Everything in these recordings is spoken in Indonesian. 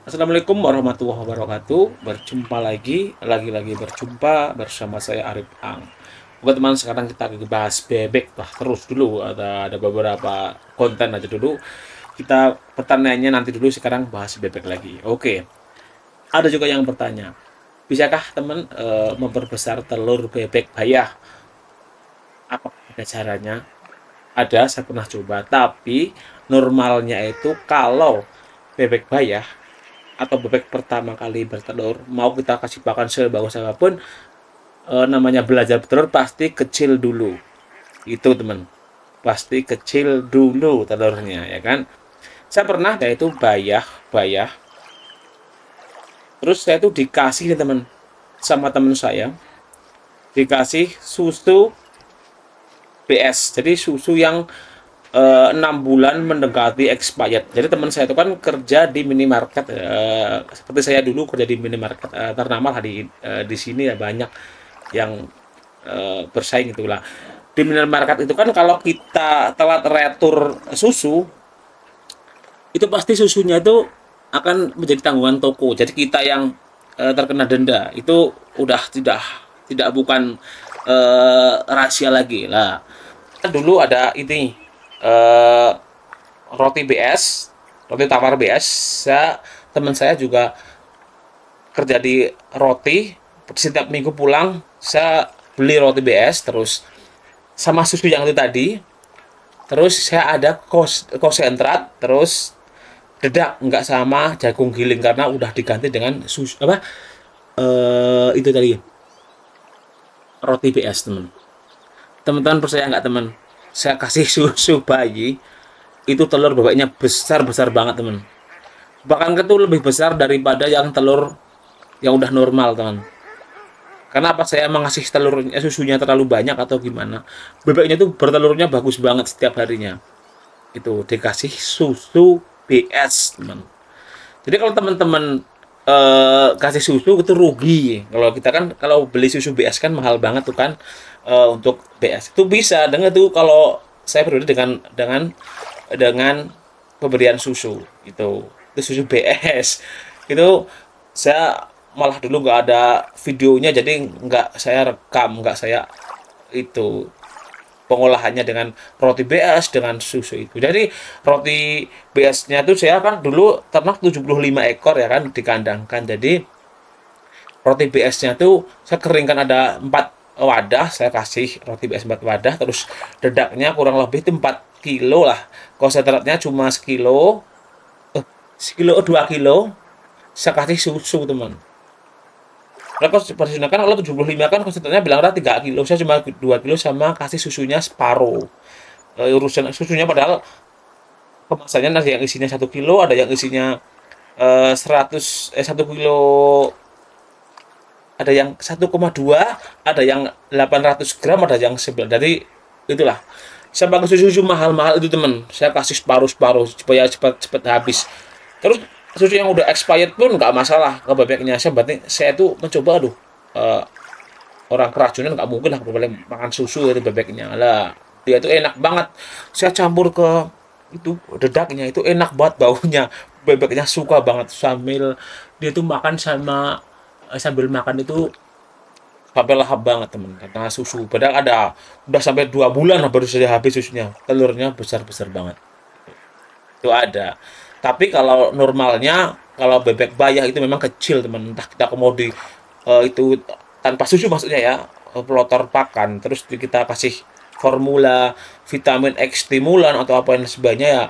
Assalamualaikum warahmatullahi wabarakatuh. Berjumpa lagi berjumpa bersama saya Arif Ang. Buat teman sekarang kita bahas bebek lah terus dulu. Ada beberapa konten aja dulu. Kita pertanyaannya nanti dulu. Sekarang bahas bebek lagi. Oke. Ada juga yang bertanya, bisakah teman memperbesar telur bebek bayah? Apa ada caranya? Ada, saya pernah coba. Tapi normalnya itu kalau bebek bayah atau bebek pertama kali bertelur, mau kita kasih pakan sebagus apapun, namanya belajar bertelur pasti kecil dulu. Itu teman, pasti kecil dulu telurnya, ya kan? Saya pernah, yaitu bayah, bayah. Terus saya tuh dikasih nih teman, sama teman saya, dikasih susu BS. Jadi susu yang 6 bulan mendekati expired. Jadi teman saya itu kan kerja di minimarket, seperti saya dulu kerja di minimarket ternama di sini ya, banyak yang bersaing itulah. Di minimarket itu kan kalau kita telat retur susu, itu pasti susunya itu akan menjadi tanggungan toko. Jadi kita yang terkena denda itu udah tidak bukan rahasia lagi lah. Dulu ada ini eh, roti BS, roti tawar BS. Teman saya juga kerja di roti. Setiap minggu pulang, saya beli roti BS terus sama susu yang itu tadi. Terus saya ada konsentrat, terus dedak nggak sama jagung giling karena udah diganti dengan susu apa itu tadi roti BS teman. Teman-teman percaya nggak teman? Saya kasih susu bayi itu telur bebeknya besar besar banget teman. Bahkan itu lebih besar daripada yang telur yang udah normal teman. Karena apa saya mengasih telurnya susunya terlalu banyak atau gimana? Bebeknya tuh bertelurnya bagus banget setiap harinya. Itu dikasih susu BS teman. Jadi kalau teman-teman kasih susu itu rugi. Kalau kita kan kalau beli susu BS kan mahal banget tuh kan, untuk BS itu bisa dengan tuh kalau saya pribadi dengan pemberian susu itu susu BS itu saya malah dulu nggak ada videonya, jadi nggak saya rekam, nggak saya itu pengolahannya dengan roti BS dengan susu itu. Jadi roti BS-nya tuh saya kan dulu ternak 75 ekor ya kan dikandangkan. Jadi roti BS-nya tuh saya keringkan ada 4 wadah, saya kasih roti BS 4 wadah, terus dedaknya kurang lebih itu 4 kilo lah. Konsentratnya cuma sekilo, sekilo 2 kilo, saya kasih susu teman. Mereka kan kalau 75 kan konsentratnya bilang 3 kilo, saya cuma 2 kilo sama kasih susunya separuh. Urusan susunya padahal kemasannya ada yang isinya 1 kilo, ada yang isinya 1 kilo, ada yang 1,2, ada yang 800 gram, ada yang 9. Jadi itulah. Saya pakai susu mahal-mahal itu teman. Saya kasih separuh-separuh supaya cepat-cepat habis. Terus susu yang udah expired pun nggak masalah ke bebeknya. Saya tuh mencoba, aduh, eh, orang keracunan nggak mungkin lah boleh makan susu itu bebeknya lah. Dia tuh enak banget. Saya campur ke itu dedaknya, itu enak banget baunya. Bebeknya suka banget sambil dia tuh makan sama sambil makan itu sampai lahap banget temen karena susu. Padahal udah sampai 2 bulan lah baru saja habis susunya. Telurnya besar besar banget. Itu ada. Tapi kalau normalnya kalau bebek bayah itu memang kecil teman. Entah kita mau di itu tanpa susu maksudnya ya, pelotor pakan. Terus kita kasih formula vitamin X stimulan atau apa yang sebagainya ya,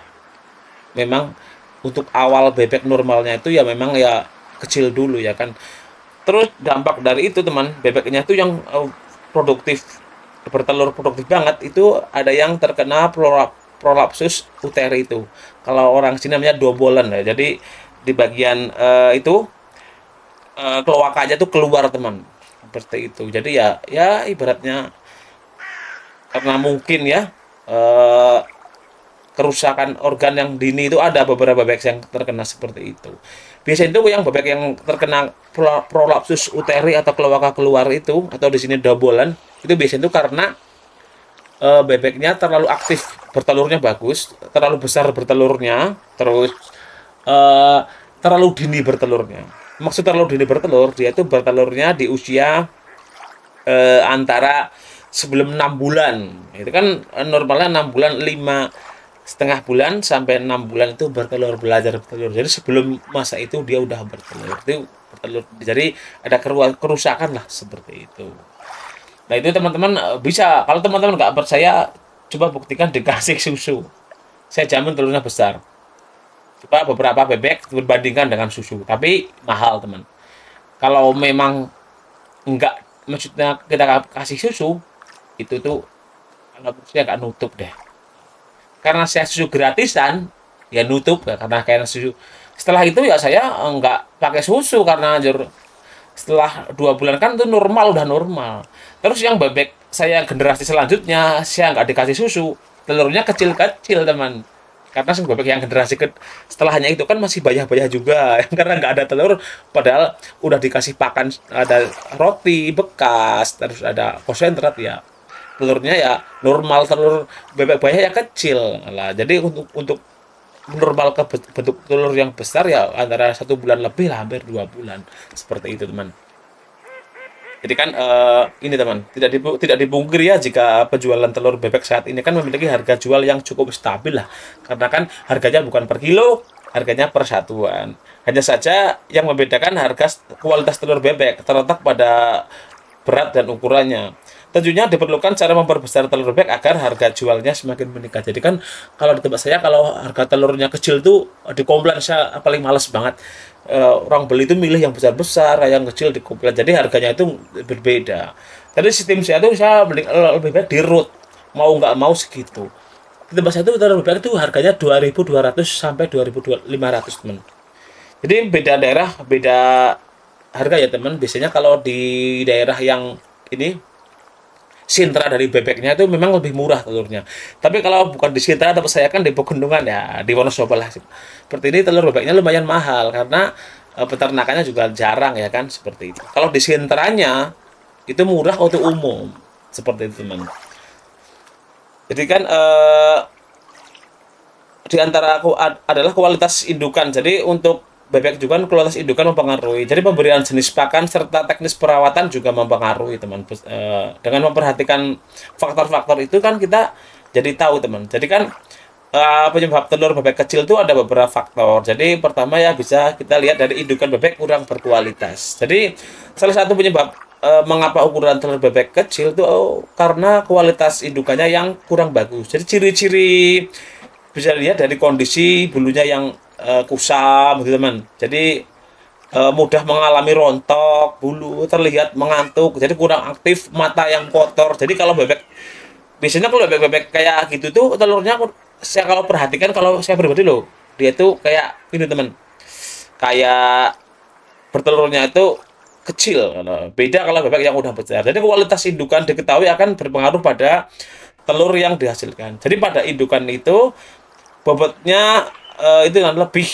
memang untuk awal bebek normalnya itu ya memang ya kecil dulu ya kan. Terus dampak dari itu teman, bebeknya itu yang produktif, bertelur produktif banget itu ada yang terkena prolapsus uteri itu. Kalau orang sini namanya dobolan ya. Jadi di bagian itu kloakanya tuh keluar teman. Seperti itu. Jadi ya ya ibaratnya karena mungkin ya eh, kerusakan organ yang dini itu ada beberapa bebek yang terkena seperti itu. Biasanya itu yang bebek yang terkena prolapsus uteri atau kloaka keluar itu atau di sini dobolan itu biasanya itu karena bebeknya terlalu aktif, bertelurnya bagus, terlalu besar bertelurnya, terus eh, terlalu dini bertelurnya. Maksud terlalu dini bertelur, dia itu bertelurnya di usia antara sebelum 6 bulan. Itu kan normalnya 6 bulan, 5,5 bulan sampai 6 bulan itu bertelur, belajar bertelur. Jadi sebelum masa itu dia udah bertelur. Itu bertelur. Jadi ada kerusakan lah seperti itu. Nah itu teman-teman bisa. Kalau teman-teman nggak percaya, coba buktikan dikasih susu. Saya jamin telurnya besar. Coba beberapa bebek berbandingkan dengan susu. Tapi mahal teman. Kalau memang enggak, maksudnya kita kasih susu, itu tuh kalau menurut saya nggak nutup deh. Karena saya susu gratisan, ya nutup ya, karena kayak susu. Setelah itu ya saya nggak pakai susu karena anjur setelah 2 bulan kan itu normal, udah normal. Terus yang bebek saya generasi selanjutnya saya nggak dikasih susu, telurnya kecil-kecil teman. Karena bebek yang generasi setelahnya itu kan masih banyak-banyak juga karena nggak ada telur, padahal udah dikasih pakan, ada roti bekas, terus ada konsentrat ya, telurnya ya normal, telur bebek banyak yang kecil lah. Jadi untuk normal ke bentuk telur yang besar ya antara 1 bulan lebih lah, hampir 2 bulan seperti itu teman. Jadi kan ini teman, tidak dipungkiri ya jika penjualan telur bebek saat ini kan memiliki harga jual yang cukup stabil lah, karena kan harganya bukan per kilo, harganya per satuan. Hanya saja yang membedakan harga kualitas telur bebek terletak pada berat dan ukurannya. Tentunya diperlukan cara memperbesar telur bebek agar harga jualnya semakin meningkat. Jadi kan kalau di tempat saya kalau harga telurnya kecil tuh di komplain saya paling males banget. Orang beli itu milih yang besar-besar, yang kecil di komplain. Jadi harganya itu berbeda. Jadi sistem saya tuh saya beli lebih baik di root. Mau nggak mau segitu. Di tempat saya tuh telur bebek itu harganya 2.200 sampai 2.500 teman. Jadi beda daerah beda harga ya teman. Biasanya kalau di daerah yang ini sentra dari bebeknya itu memang lebih murah telurnya. Tapi kalau bukan di sentra, tempat saya kan di Pegunungan ya, di Wonosobo lah. Seperti ini telur bebeknya lumayan mahal karena peternakannya juga jarang ya kan, seperti itu. Kalau di sentranya itu murah untuk umum, seperti itu teman. Jadi kan di antara aku adalah kualitas indukan. Jadi untuk bebek juga kan kualitas indukan mempengaruhi. Jadi pemberian jenis pakan serta teknis perawatan juga mempengaruhi teman. Dengan memperhatikan faktor-faktor itu kan kita jadi tahu teman. Jadi kan penyebab telur bebek kecil itu ada beberapa faktor. Jadi pertama ya bisa kita lihat dari indukan bebek kurang berkualitas. Jadi salah satu penyebab mengapa ukuran telur bebek kecil itu karena kualitas indukannya yang kurang bagus. Jadi ciri-ciri bisa lihat dari kondisi bulunya yang kusam gitu teman. Jadi mudah mengalami rontok, bulu terlihat mengantuk, jadi kurang aktif, mata yang kotor. Jadi kalau bebek biasanya kalau bebek kayak gitu tuh telurnya saya kalau perhatikan, kalau saya pribadi loh, dia tuh kayak ini teman, kayak bertelurnya itu kecil. Beda kalau bebek yang udah besar. Jadi kualitas indukan diketahui akan berpengaruh pada telur yang dihasilkan. Jadi pada indukan itu bobotnya itu yang lebih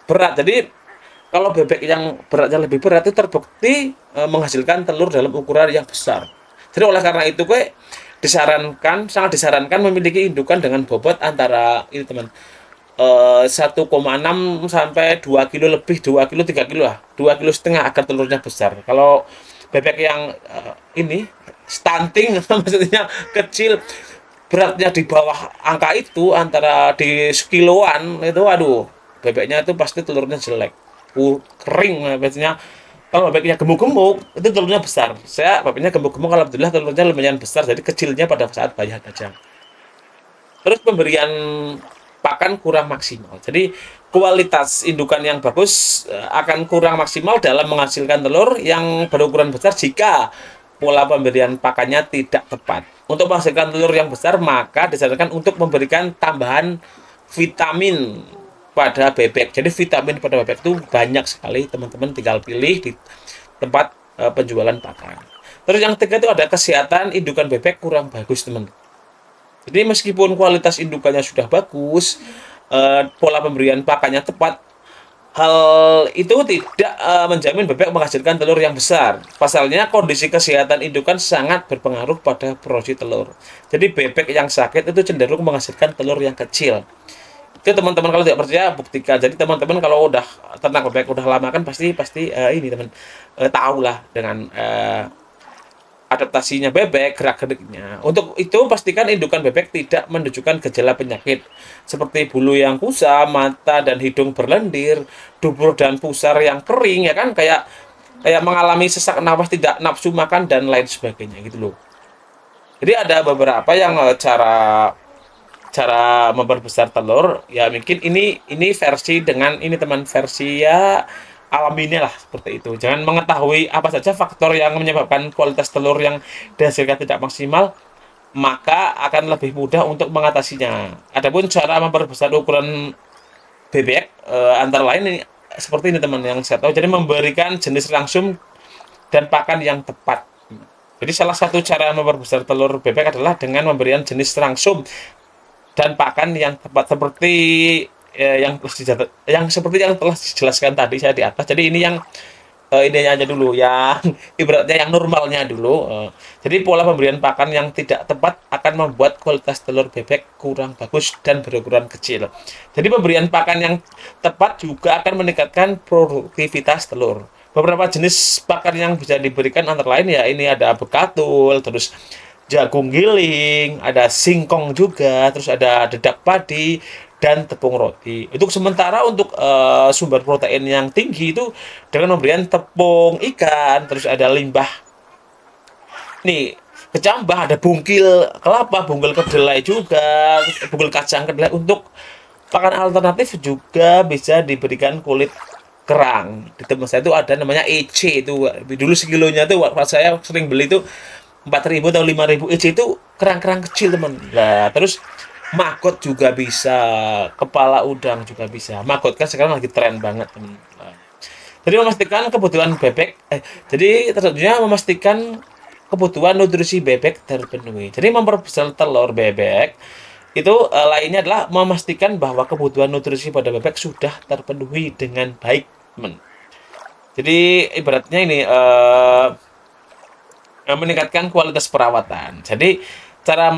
berat. Jadi kalau bebek yang beratnya lebih berat itu terbukti menghasilkan telur dalam ukuran yang besar. Jadi oleh karena itu sangat disarankan memiliki indukan dengan bobot antara ini teman 1,6 sampai 2 kilo lebih, 2 kilo 3 kilo lah, 2,5 kilo agar telurnya besar. Kalau bebek yang ini stunting maksudnya kecil, beratnya di bawah angka itu, antara di sekiloan itu, aduh, bebeknya itu pasti telurnya jelek, kering. Biasanya kalau bebeknya gemuk-gemuk itu telurnya besar. Saya bebeknya gemuk-gemuk, alhamdulillah telurnya lumayan besar, jadi kecilnya pada saat banyak aja. Terus pemberian pakan kurang maksimal. Jadi kualitas indukan yang bagus akan kurang maksimal dalam menghasilkan telur yang berukuran besar jika pola pemberian pakannya tidak tepat. Untuk menghasilkan telur yang besar, maka disarankan untuk memberikan tambahan vitamin pada bebek. Jadi vitamin pada bebek itu banyak sekali, teman-teman tinggal pilih di tempat penjualan pakan. Terus yang ketiga itu ada kesehatan indukan bebek kurang bagus, teman. Jadi meskipun kualitas indukannya sudah bagus, pola pemberian pakannya tepat, hal itu tidak menjamin bebek menghasilkan telur yang besar. Pasalnya kondisi kesehatan indukan sangat berpengaruh pada produksi telur. Jadi bebek yang sakit itu cenderung menghasilkan telur yang kecil. Itu teman-teman kalau tidak percaya buktikan. Jadi teman-teman kalau udah ternak bebek udah lama kan pasti pasti ini teman tahu lah dengan adaptasinya bebek, gerak-geriknya. Untuk itu pastikan indukan bebek tidak menunjukkan gejala penyakit seperti bulu yang kusam, mata dan hidung berlendir, dubur dan pusar yang kering ya kan kayak kayak mengalami sesak napas, tidak nafsu makan dan lain sebagainya gitu loh. Jadi ada beberapa yang cara cara memperbesar telur ya mungkin ini versi dengan ini teman versi ya alaminya lah seperti itu. Jangan mengetahui apa saja faktor yang menyebabkan kualitas telur yang dihasilkan tidak maksimal, maka akan lebih mudah untuk mengatasinya. Adapun cara memperbesar ukuran bebek antara lain ini seperti ini teman yang saya tahu. Jadi memberikan jenis langsung dan pakan yang tepat. Jadi salah satu cara memperbesar telur bebek adalah dengan memberikan jenis langsung dan pakan yang tepat seperti yang seperti yang telah dijelaskan tadi saya di atas. Jadi ini yang ini aja dulu yang ibaratnya yang normalnya dulu. Jadi pola pemberian pakan yang tidak tepat akan membuat kualitas telur bebek kurang bagus dan berukuran kecil. Jadi pemberian pakan yang tepat juga akan meningkatkan produktivitas telur. Beberapa jenis pakan yang bisa diberikan antara lain ya ini ada bekatul, terus jagung giling, ada singkong juga, terus ada dedak padi dan tepung roti. Untuk sementara untuk sumber protein yang tinggi itu dengan pemberian tepung ikan, terus ada limbah nih kecambah, ada bungkil kelapa, bungkil kedelai juga, bungkil kacang kedelai. Untuk pakan alternatif juga bisa diberikan kulit kerang. Di tempat saya itu ada namanya EC itu. Dulu sekilonya tuh waktu saya sering beli itu 4.000 atau 5.000 EC itu kerang-kerang kecil teman. Nah, terus maggot juga bisa, kepala udang juga bisa. Maggot kan sekarang lagi tren banget teman. Nah, jadi memastikan kebutuhan bebek, jadi tentunya memastikan kebutuhan nutrisi bebek terpenuhi. Jadi memperbesar telur bebek itu lainnya adalah memastikan bahwa kebutuhan nutrisi pada bebek sudah terpenuhi dengan baik, teman. Jadi ibaratnya ini meningkatkan kualitas perawatan. Jadi cara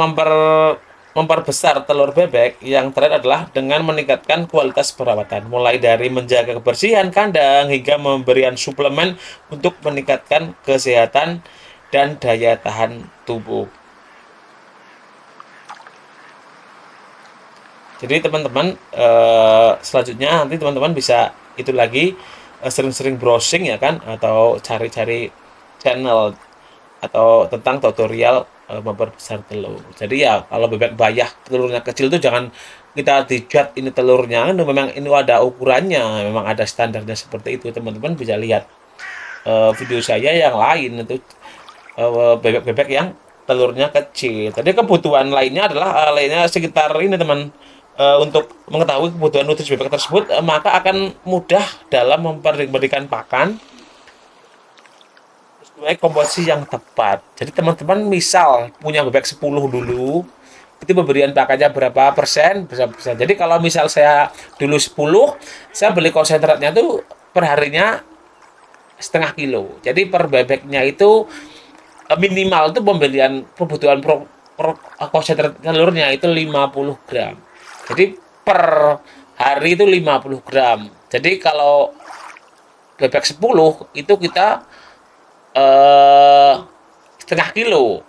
memperbesar telur bebek yang terakhir adalah dengan meningkatkan kualitas perawatan, mulai dari menjaga kebersihan kandang hingga memberikan suplemen untuk meningkatkan kesehatan dan daya tahan tubuh. Jadi teman-teman selanjutnya nanti teman-teman bisa itu lagi sering-sering browsing ya kan atau cari-cari channel atau tentang tutorial memperbesar telur. Jadi ya kalau bebek bayah telurnya kecil itu jangan kita dijat ini telurnya, kan memang ini ada ukurannya, memang ada standarnya seperti itu. Teman-teman bisa lihat video saya yang lain itu bebek-bebek yang telurnya kecil. Tadi kebutuhan lainnya adalah lainnya sekitar ini teman untuk mengetahui kebutuhan nutrisi bebek tersebut maka akan mudah dalam memberikan pakan sesuai komposisi yang tepat. Jadi teman-teman misal punya bebek 10 dulu, itu pemberian pakannya berapa persen, bisa. Jadi kalau misal saya dulu 10, saya beli konsentratnya tuh perharinya setengah kilo. Jadi per bebeknya itu minimal tuh pemberian kebutuhan konsentrat telurnya itu 50 gram. Jadi per hari itu 50 gram. Jadi kalau bebek 10 itu kita setengah kilo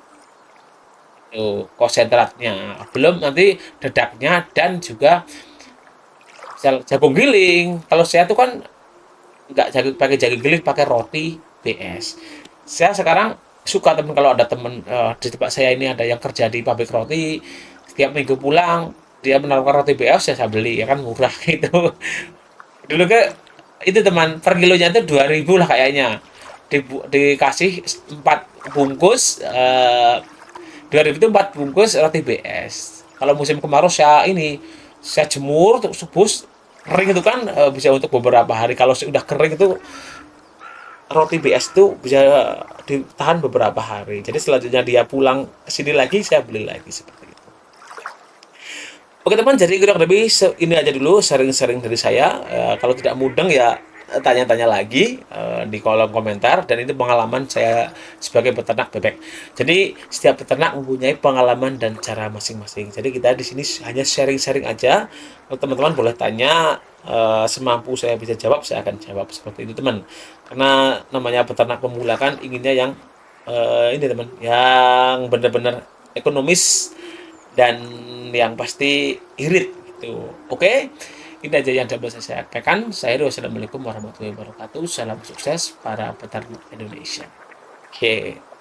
tuh konsentratnya, belum nanti dedaknya dan juga jagung giling. Kalau saya tuh kan nggak pakai jagung giling, pakai roti BS. Saya sekarang suka temen kalau ada temen di tempat saya ini ada yang kerja di pabrik roti, setiap minggu pulang dia menawarkan roti BS, saya beli ya kan murah gitu. Dulu ke itu teman per kilonya itu 2.000 lah kayaknya, dikasih 4 bungkus 2.000 itu 4 bungkus roti BS. Kalau musim kemarau saya jemur untuk subus kering itu kan bisa untuk beberapa hari. Kalau sudah kering itu roti BS itu bisa ditahan beberapa hari. Jadi selanjutnya dia pulang ke sini lagi saya beli lagi seperti itu. Oke teman, jadi kurang lebih ini aja dulu sharing-sharing dari saya. Kalau tidak mudeng ya tanya-tanya lagi di kolom komentar, dan itu pengalaman saya sebagai peternak bebek. Jadi setiap peternak mempunyai pengalaman dan cara masing-masing. Jadi kita di sini hanya sharing-sharing aja. Kalau teman-teman boleh tanya, semampu saya bisa jawab, saya akan jawab seperti itu teman. Karena namanya peternak pemula kan inginnya yang ini teman, yang benar-benar ekonomis dan yang pasti irit gitu. Oke, ini aja yang dapat saya sampaikan. Saya Wassalamualaikum warahmatullahi wabarakatuh. Salam sukses para peternak Indonesia. Oke.